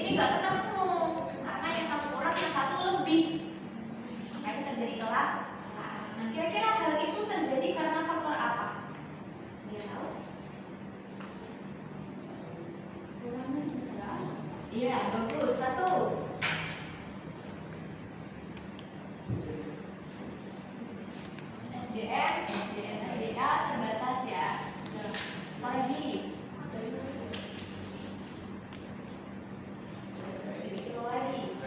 ini nggak ketemu karena yang satu kurang yang satu lebih, makanya terjadi kelangkaan. Nah, kira-kira hal itu terjadi karena faktor apa? Dia tahu? Iya, bagus. Satu. SDM, SDA terbatas ya. Apa lagi? Dipikir lagi.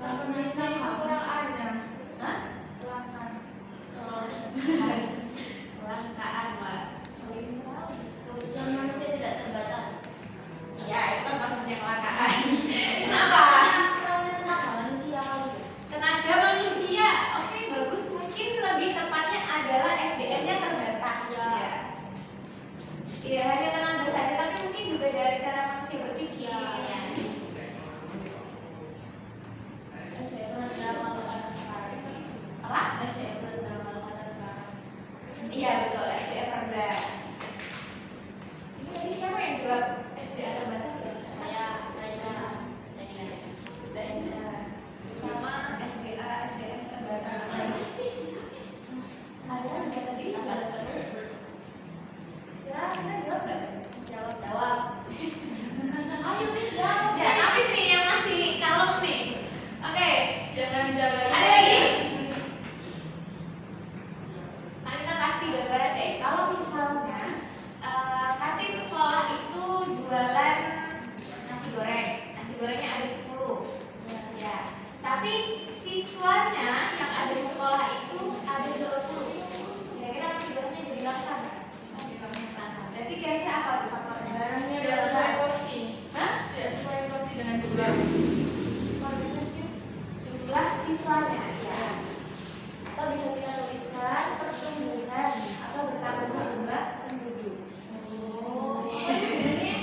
Pemirsa itu kurang ada. Hah? Kelangkaan, Mbak. Mungkin sekali. Kebutuhan manusia tidak terbatas. Iya, itu kan maksudnya kelangkaan. Kenapa? Tenaga manusia kali. Tenaga manusia. Oke, bagus. Mungkin lebih tepatnya adalah SDM-nya terbatas. Ya. Tidak hanya tenaga saja, tapi mungkin juga dari cara manusia berpikir. Ya. SDM rendah kalau kata sekarang. Apa? SDM rendah kalau kata sekarang. Iya, betul. SDM rendah. Ini tadi siapa yang bilang SDM terbatas ya? Sama SDA, SDM terbatas. Ada nggak tadi? Ya, kita jawab nggak? Jawab. Ayo Fis jawab. Ya, habis nih yang masih kalem nih. Oke, Jangan jalan. ada lagi? Nah, kita kasih gambaran deh. Kalau misalnya kantin sekolah itu jualan nasi goreng. Nasi gorengnya ada 10. Ya. Tapi siswanya yang ada di sekolah itu ada 20. Kira-kira nasi gorengnya jadi langka nggak? Berarti kira-kira apa tuh faktornya? Barangnya tidak sesuai porsi. Hah? Tidak sesuai porsi dengan jumlah. Jumlah siswanya ya. Atau bisa kita tuliskan pertumbuhan atau bertambahnya jumlah penduduk. Oh, sebenarnya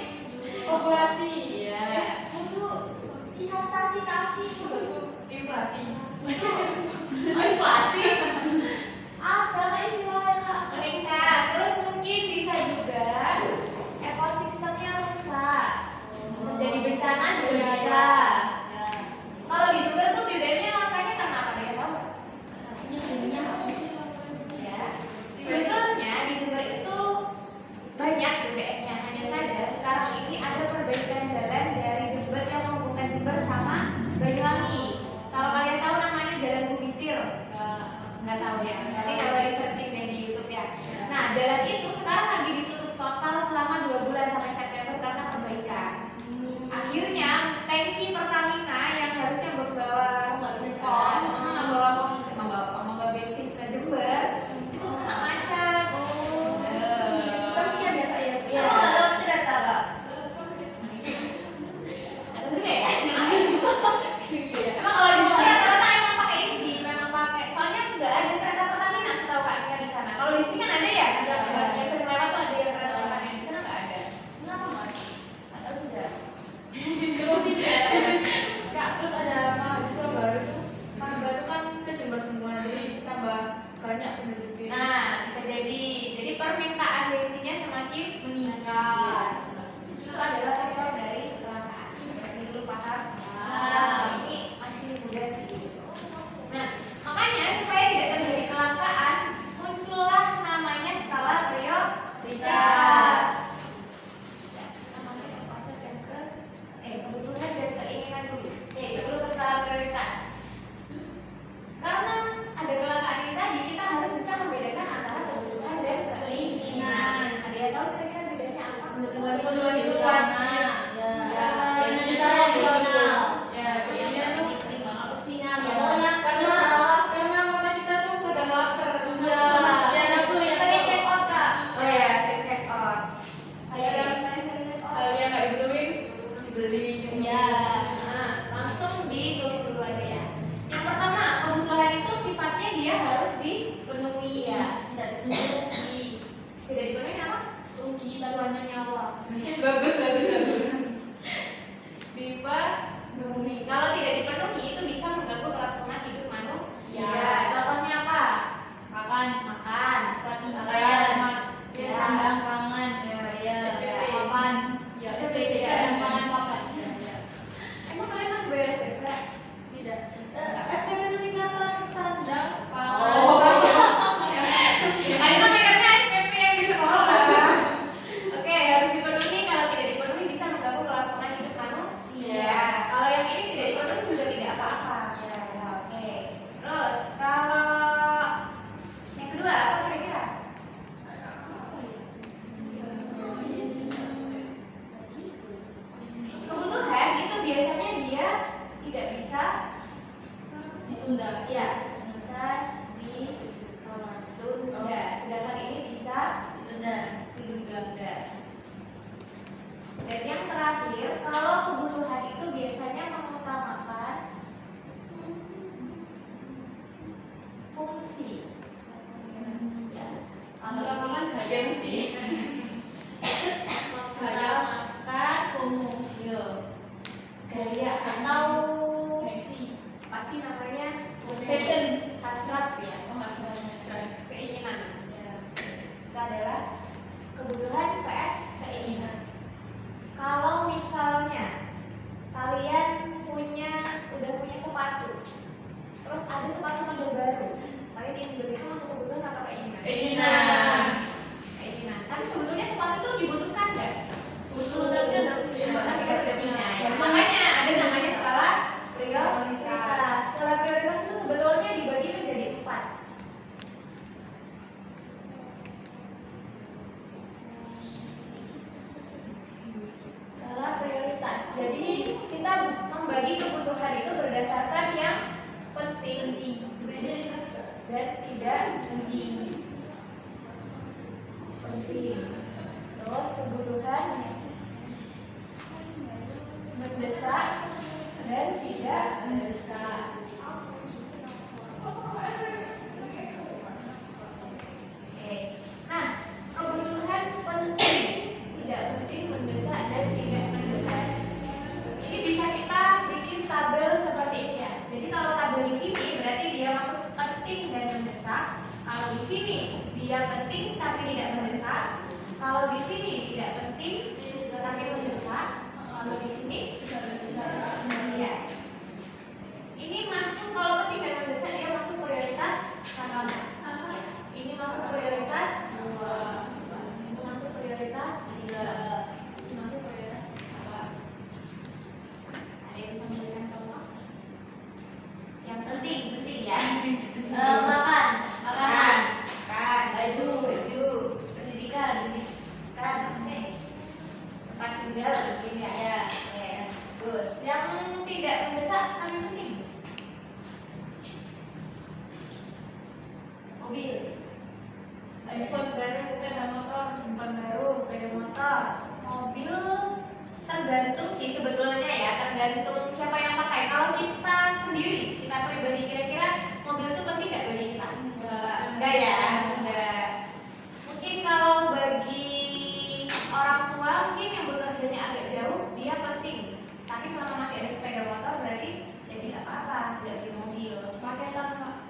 Populasi. Ya. untuk investasi kasih Inflasi. Oh, inflasi ada nggak istilahnya Kak? meningkat. Terus mungkin bisa juga ekosistemnya rusak. Terjadi bencana juga Iya, bisa. Ya. Kalau di Jember tuh BBM-nya makanya karena apa? Dia tahu nggak? Nyebutnya apa sih? Ya. Sebetulnya di Jember itu banyak BBM-nya, hanya saja sekarang ini ada perbaikan jalan dari Jember yang menghubungkan Jember sama Banyuwangi. Kalau kalian tahu namanya Jalan Bumitir, nggak tahu ya? Nanti coba di searching deh di YouTube ya. Nah, jalan itu sekarang lagi ditutup total selama 2 bulan sampai September karena perbaikan. Akhirnya tangki Pertamina yang harusnya membawa membawa bensin ke Jember itu kena macet. Kasihan ya Kak ya. Iya. Emang nggak dapat cerita Kak? Ada juga ya? Emang kalau di Jember rata-rata emang pakai ini sih, memang pakai. Soalnya nggak ada kereta Pertamina setahu Kak Nika di sana. Kalau di sini kan ada ya, Ada. yang sering lewat tuh ada yang kereta Pertamina, di sana nggak ada. Kenapa Mas? Atau sudah? Terus ini ya. Kak, terus ada mahasiswa baru tuh. Tambah itu kan ke Jember semua, jadi tambah banyak penduduknya. Nah, bisa jadi. Jadi permintaan bensinnya semakin meningkat. Itu adalah faktor dari kecelakaan. Ini dulu paham. Ini masih muda sih. Nah, makanya supaya tidak terjadi kelangkaan, muncullah namanya skala prioritas. Ya, namanya konsep yang kebutuhan dan keinginan dulu. Oke, sebelum ke skala prioritas. Karena ada kelangkaan ini tadi, kita harus bisa membedakan antara kebutuhan dan keinginan. Ada yang tahu kira-kira bedanya apa? Kebutuhan itu wajib. Ya. Keinginan itu opsional. Ya, keinginan tuh Opsional ya. pokoknya karena mata kita tuh pada lapar. Iya. Ya, nafsu ya. Pengen check out Kak. Oh ya, sering check out. Kayak sering check out. Kalau yang nggak dibutuhin dibeli. Iya. Nah, langsung ditulis dulu aja ya. Yang pertama, kebutuhan itu sifatnya dia harus Penuhi ya. Tidak dipenuhi rugi. tidak dipenuhi apa? Rugi taruhannya nyawa. Bagus. Dipenuhi Tunda. Ya, bisa ditunda. Sedangkan ini bisa ditunda. Dan yang terakhir, kalau kebutuhan itu biasanya mengutamakan fungsi. Ya, kalau Mengutamakan ini gaya sih. mengutamakan fungsi, gaya atau Gengsi. apa sih namanya? Fashion. Hasrat ya. Oh, nggak salah. Keinginan. Ya. Itu adalah kebutuhan vs keinginan. Kalau misalnya kalian udah punya sepatu, terus ada sepatu model baru, kalian ingin beli itu masuk kebutuhan atau keinginan? Keinginan. Keinginan. Tapi sebetulnya sepatu itu dibutuhkan nggak? Butuh, tapi kan udah punya. Tapi kan udah punya. Ya, makanya ada namanya skala prioritas. Skala prioritas itu sebetulnya dibagi menjadi 4. Skala prioritas. Jadi kita membagi kebutuhan itu berdasarkan yang penting dan tidak penting. Terus kebutuhan mendesak dan tidak mendesak. Oke. Nah, kebutuhan penting, tidak penting, mendesak dan tidak mendesak. Ini bisa kita bikin tabel seperti ini ya. Jadi kalau tabel di sini berarti dia masuk penting dan mendesak. Kalau di sini dia penting tapi tidak mendesak. Kalau di sini tidak penting tapi mendesak. Kalau di sini tidak mendesak. Ya. Ini masuk kalau penting dan mendesak dia masuk prioritas 1. Ini masuk prioritas 2. Itu masuk prioritas 3. Ini masuk prioritas 4. Ada yang bisa memberikan contoh? Yang penting ya. Makan. Makan. Baju. Pendidikan. Oke. Tempat tinggal mungkin ya. Oke. Terus yang tidak mendesak tapi penting. Mobil. iPhone baru, sepeda motor. Handphone baru, sepeda motor, mobil tergantung sih sebetulnya ya, tergantung siapa yang pakai. Kalau kita sendiri, kita pribadi kira-kira mobil itu penting nggak bagi kita? Enggak ya, enggak. Mungkin kalau bagi orang tua mungkin yang bekerjanya agak jauh dia penting. Tapi selama masih ada sepeda motor berarti ya tidak apa-apa, tidak beli mobil. Paketan, Kak.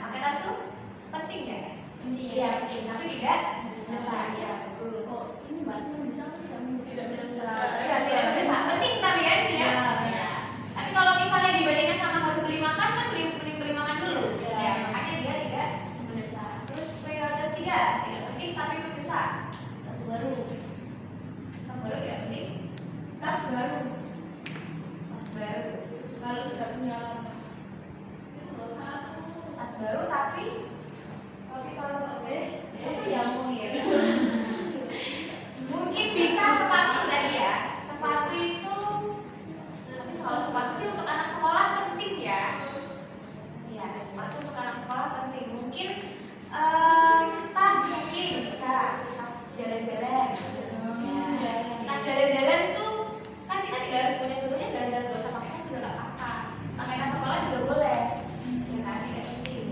Paketan tuh penting ya? Penting. Iya penting, tapi tidak besar ya. Bagus. Oh, ini bahasa bisa tidak mendesak. Ya, tidak mendesak. Penting tapi kan tidak. Ya. Tapi kalau misalnya dibandingkan sama harus beli makan kan beli makan dulu. Ya. Ya, makanya dia tidak mendesak. Terus prioritas 3 tidak penting tapi mendesak. Satu baru. Baru tidak penting. Tas baru. Tas baru. Kalau sudah punya lama. Tas baru tapi kalau Apa ya ngomong ya? mungkin bisa sepatu tadi ya. Sepatu itu tapi soal sepatu sih untuk anak sekolah penting ya. Iya, sepatu untuk anak sekolah penting. Mungkin tas mungkin bisa tas jalan-jalan. Ya. Tas jalan-jalan itu kan kita tidak harus punya sebetulnya jalan-jalan gak usah pakai tas juga nggak apa-apa. Pakai tas sekolah juga boleh. Ya kan tidak penting.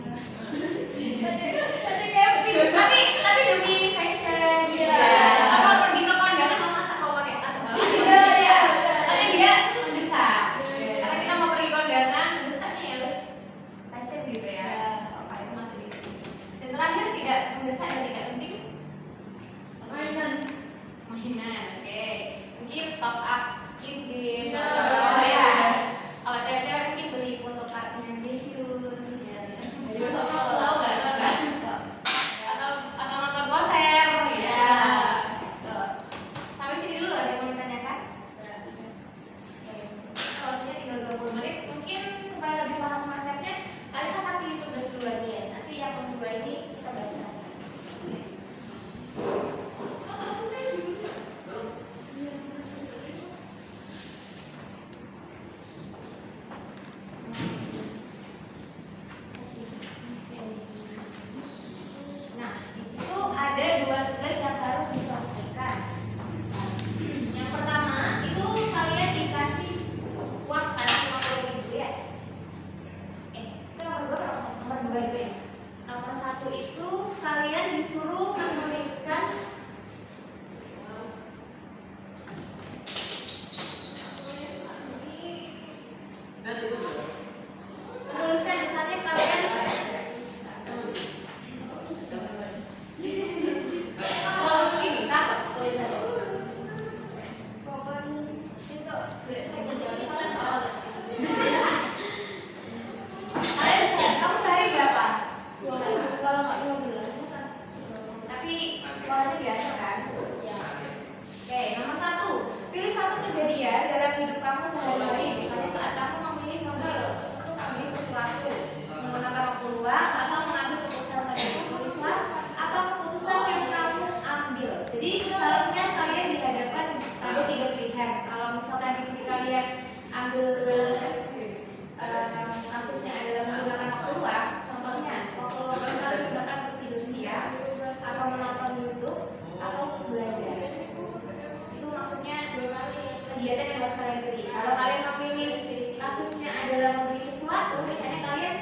misalkan di sini kalian ambil kasusnya adalah menggunakan waktu luang, contohnya waktu luang kalian gunakan untuk tidur siang atau menonton YouTube atau untuk belajar. Itu maksudnya kegiatan yang harus kalian pilih. Kalau kalian memilih kasusnya adalah membeli sesuatu, misalnya kalian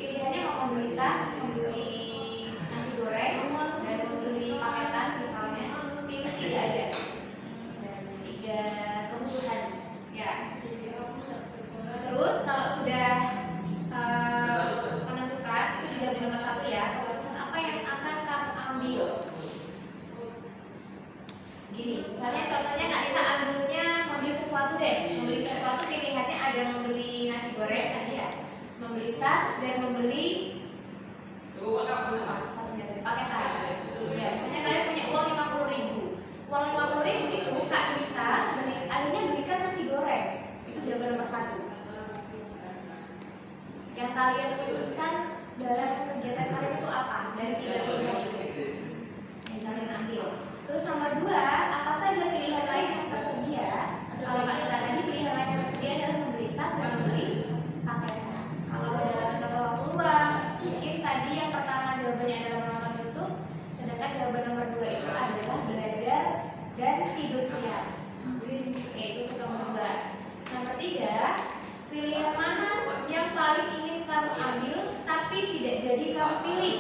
pilihannya mau membeli tas, membeli nasi goreng, dan membeli paketan misalnya, pilih 3 aja. 3 kebutuhan, ya. Terus kalau sudah menentukan, itu dijawab nomor 1 ya, keputusan apa yang akan kamu ambil. Gini, misalnya contohnya Kak Rita ambilnya membeli sesuatu deh. Membeli sesuatu pilihannya ada membeli nasi goreng tadi ya, membeli tas dan membeli satunya dari paketan. Ya, misalnya kalian punya uang 50.000. Uang 50.000 itu Kak Rita akhirnya belikan nasi goreng. Itu jawaban nomor 1. Yang kalian putuskan dalam kegiatan kalian itu apa? Dari 3 pilihan itu yang kalian ambil. Terus nomor 2, apa saja pilihan lain yang tersedia? Kalau Kak Rita tadi pilihan lain yang tersedia adalah membeli tas dan membeli paketan. Kalau dalam contoh waktu luang, mungkin tadi yang pertama jawabannya adalah menonton YouTube, sedangkan jawaban nomor 2 itu adalah belajar dan tidur siang. Oke, itu untuk nomor 2. Nomor 3, pilihan mana yang paling ingin kamu ambil tapi tidak jadi kamu pilih?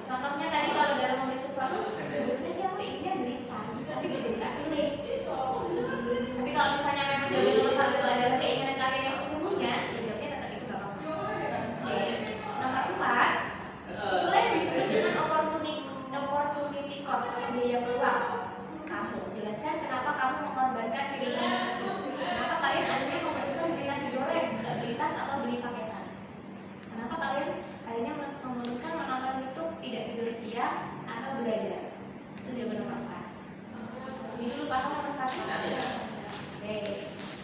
Contohnya tadi kalau dalam membeli sesuatu, sebetulnya sih aku inginnya beli tas, tapi tidak jadi Kak pilih. Tapi kalau misalnya memang jawaban nomor 1 itu adalah keinginan kalian yang sesungguhnya, ya jawabnya tetap itu gak apa-apa. Oke. Nomor 4, itulah yang disebut dengan opportunity cost atau biaya peluang. Kamu jelaskan kenapa kamu mengorbankan pilihan tersebut. Kenapa kalian akhirnya memutuskan beli nasi goreng, nggak beli tas atau beli paketan? Kenapa kalian akhirnya memutuskan menonton YouTube, tidak tidur siang atau belajar? Itu jawaban nomor 4. Ini dulu paham nomor 1? Oke.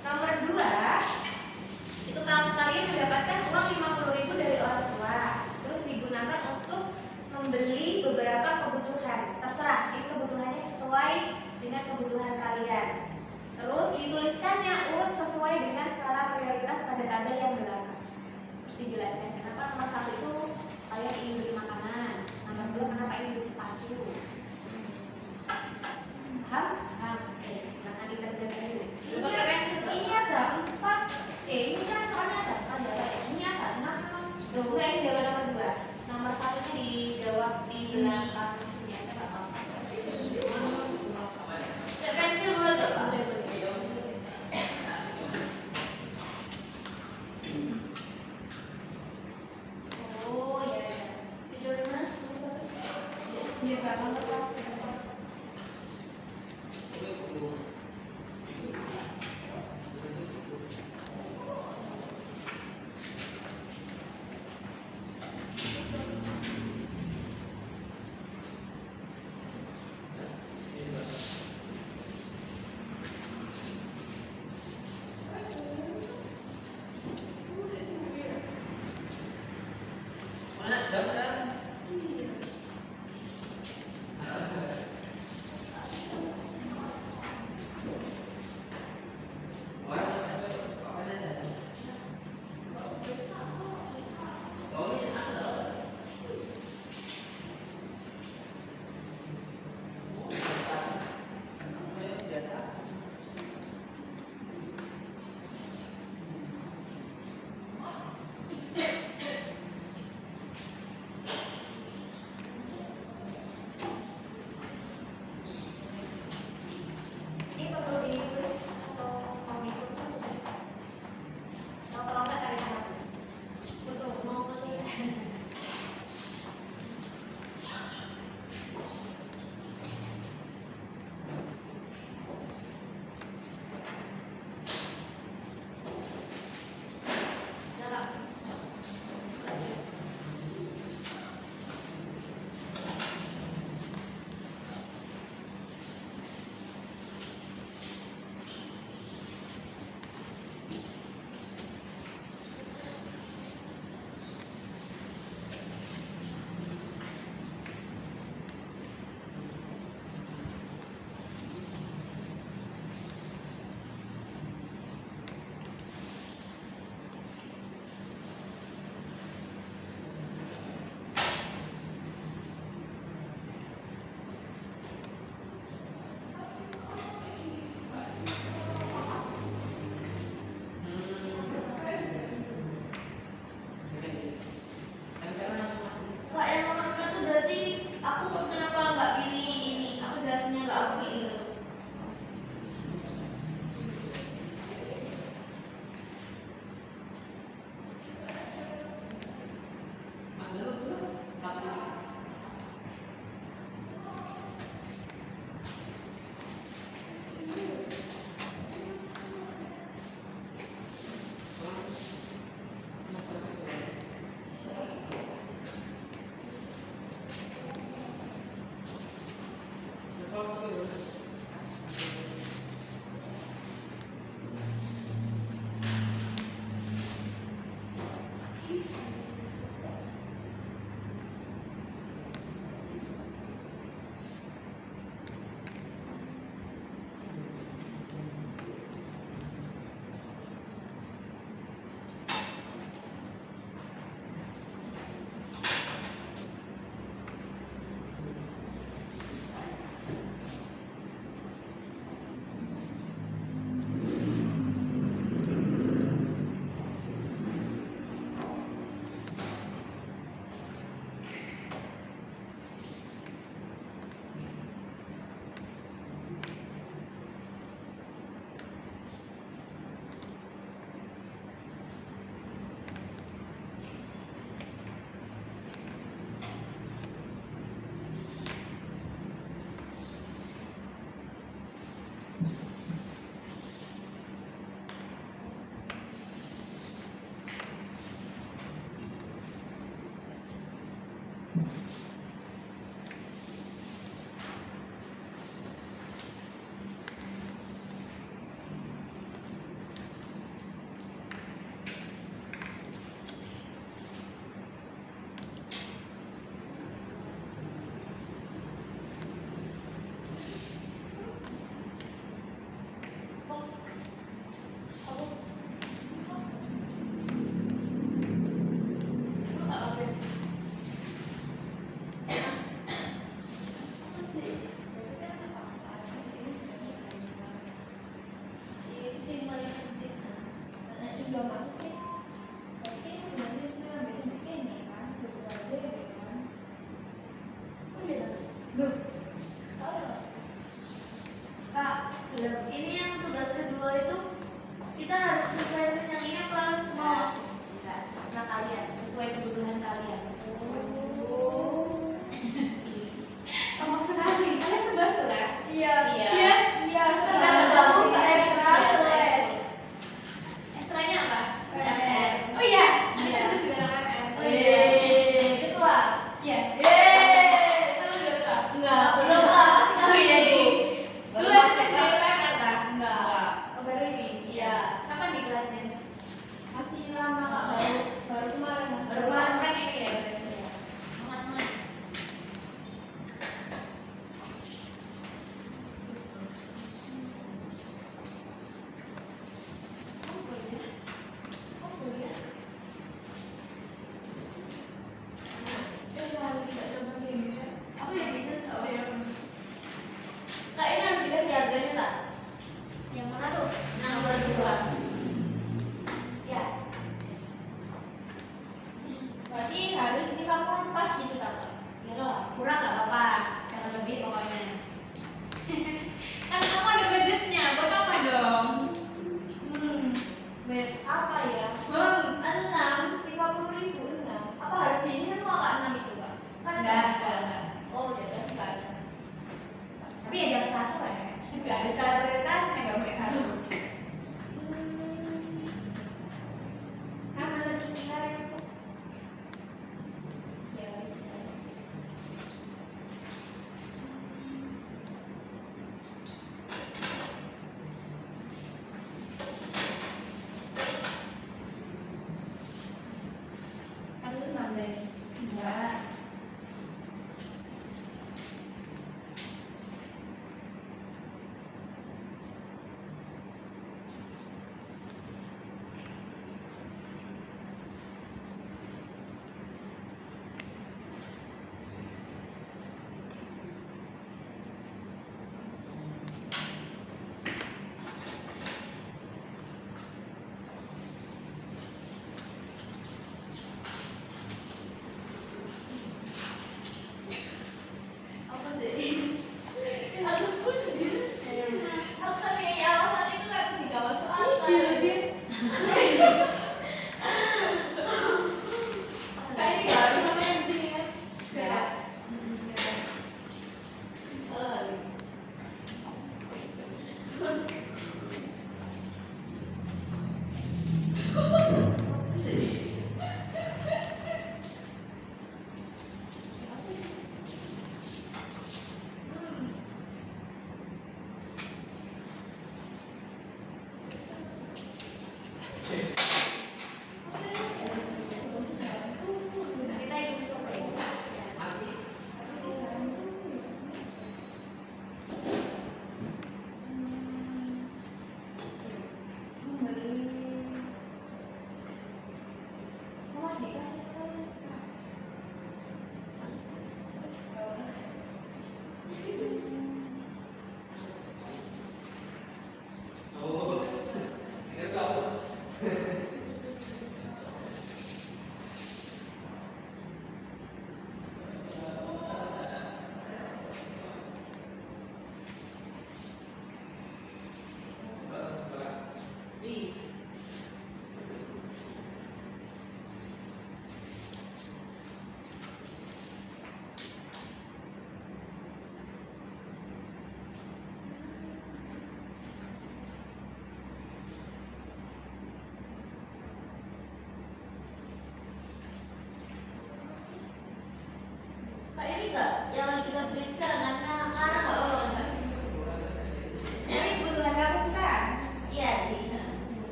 Nomor 2, itu kalian mendapatkan uang 50.000 dari orang tua, terus digunakan untuk membeli beberapa kebutuhan. Terserah, ini kebutuhannya sesuai dengan kebutuhan kalian. Terus dituliskannya urut sesuai dengan skala prioritas pada tabel yang belakang. Terus dijelaskan kenapa nomor 1 itu kalian ingin beli makanan, nomor 2 kenapa ingin beli sepatu. Paham? Oke, silakan dikerjakan dulu. Pakai pensil ini ada 4. Ini kan soalnya ada 4 ya. Ini ada 6. Tuh, enggak, ini jawaban nomor 2. Nomor 1-nya dijawab di belakang sini aja enggak apa-apa. Pensil boleh enggak? Boleh. Oh, ya. Dijawab di mana? Di belakang kertas.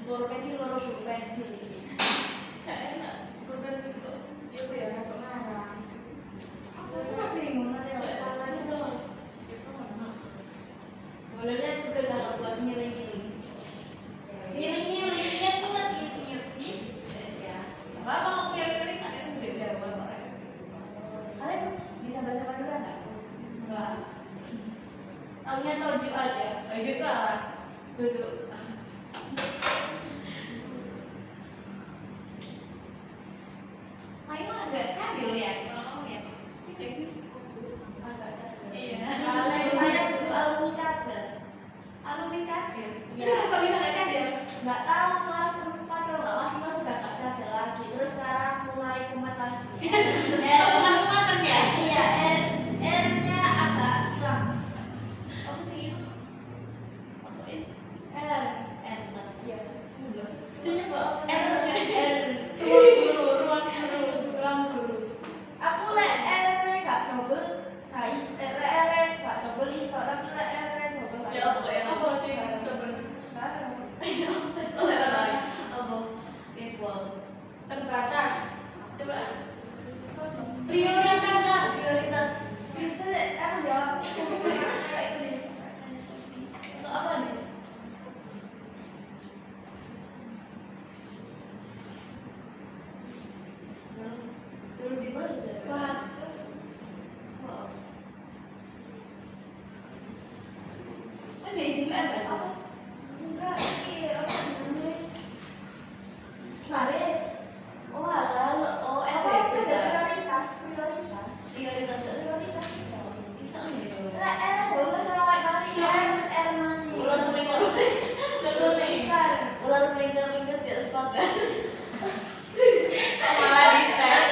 loro pensil loro pulpen Gak enak. Pulpen itu ya apa ya masuk ngarang. aku nggak bingung nanti Gak salah itu. bolehnya juga kalau buat ngiling-ngiling ngiling-ngiling ingat-ingat ya Apa kalau kira-kira kan itu sudah Jawa kok. kalian bisa bahasa Madura nggak? Enggak. Taunya toju aja Itu tuh apa? duduk Main agak cadel ya kalau kamu ya. Iya sih. agak cadel. Iya. Kalau saya dulu alumni cadel. Alumni cadel. Iya. Terus kok bisa nggak cadel? Nggak tahu kelas 4 kalau nggak masih kelas udah nggak cadel lagi. Terus sekarang mulai kumat lagi. Teman-teman ya. Iya, R-nya agak hilang. Apa sih? Apa ini? R. Enter. Iya. Sini Pak. R. Ruang guru. Aku lek R nggak double, saya R nggak double iso, tapi lek R double nggak Ya, iso. apa ya? Apa sih double? Bareng. Oh, ya. Apa? Equal. Terbatas. Coba. Prioritas. Aku jawab. Untuk apa nih? Dulu di mana sih? Wah, Kan di sini apa? apa? Enggak, ini apa namanya? Baris. Oh, lalu oh, Apa FBB. prioritas? Prioritas. Prioritas. Bisa nih. Lek R double sama kayak mari R mana? Ular melingkar. Coba nih. Kan. Ular melingkar-lingkar di atas pagar. Malah dites.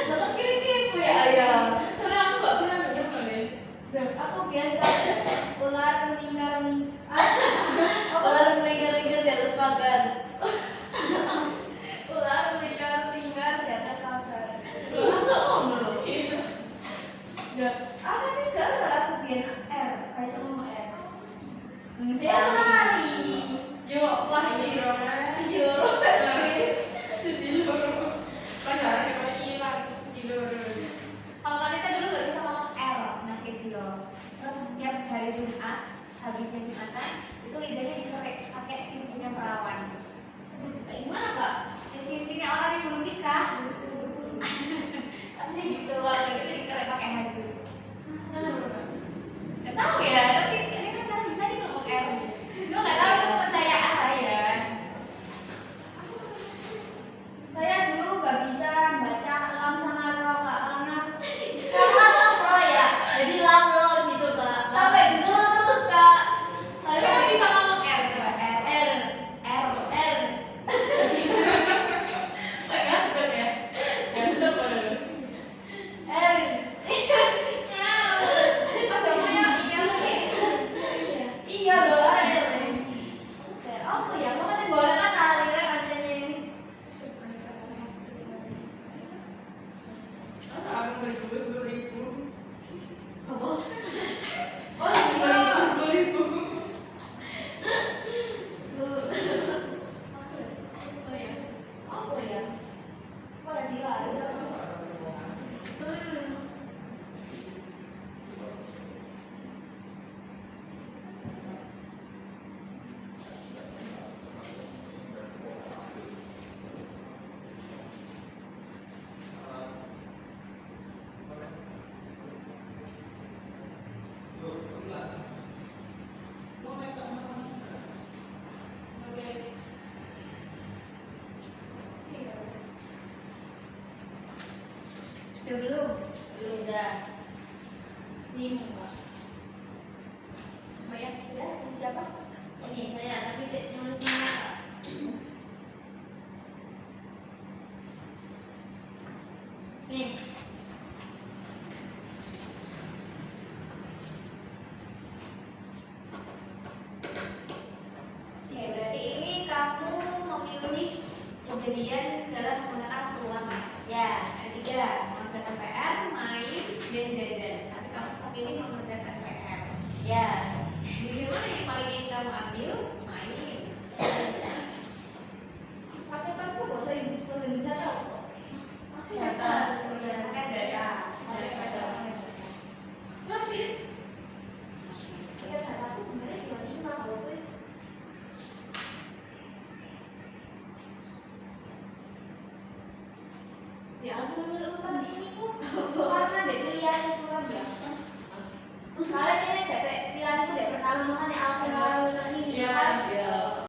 Lalu kiri-kiri ya ayam. Karena aku gak pernah denger nulis. Aku biasa ular meninggal Ular melingkar-lingkar di atas pagar. ular meninggal di atas pagar. Masa ngomong loh? Ya, apa sih sekarang kalau aku biar R kayak semua R. Dia Lari. lari. Yuk, kelas piro? Sisi loro. Sisi loro. Pacaran yang hilang. Tidur. Kalau kami kan dulu nggak bisa ngomong R masih kecil. Terus setiap hari Jumat, habisnya Jumatan, itu lidahnya dikerek pakai cincinnya perawan. Kayak gimana kak? Ya cincinnya orang yang belum nikah. Katanya gitu, warna gitu dikerek pakai handuk. Gak tahu ya, tapi kayaknya kan sekarang bisa nih ngomong R. Cuma nggak tahu itu kepercayaan lah ya. Saya dulu gak bisa baca lam sama ro kak karena ro ya, jadi lam ro gitu kak. Sampai disuruh terus kak. Tapi kamu bisa ngomong R coba R. R R. R Ganteng ya. Ganteng pada lu. R. Pas ngomongnya iya lagi. Iya loh R. Apa ya? Kamu kan boleh kan hari rek adanya. Aku beli buku 10.000. Apa? Oh, beli buku 10.000. Oh ya. Apa ya? Kok lagi lari? Udah belum? Belum dah. Bingung kak. Coba ya. Sudah? Ini siapa? Ini saya tapi saya nulisnya Kak. Nih. Ya berarti ini kamu memilih kejadian dalam menggunakan waktu luang. Ya, ada 3, mengerjakan PR, main, dan jajan. Tapi kamu memilih mengerjakan PR. Ya, jadi mana yang paling ingin kamu ambil? ya langsung ambil utang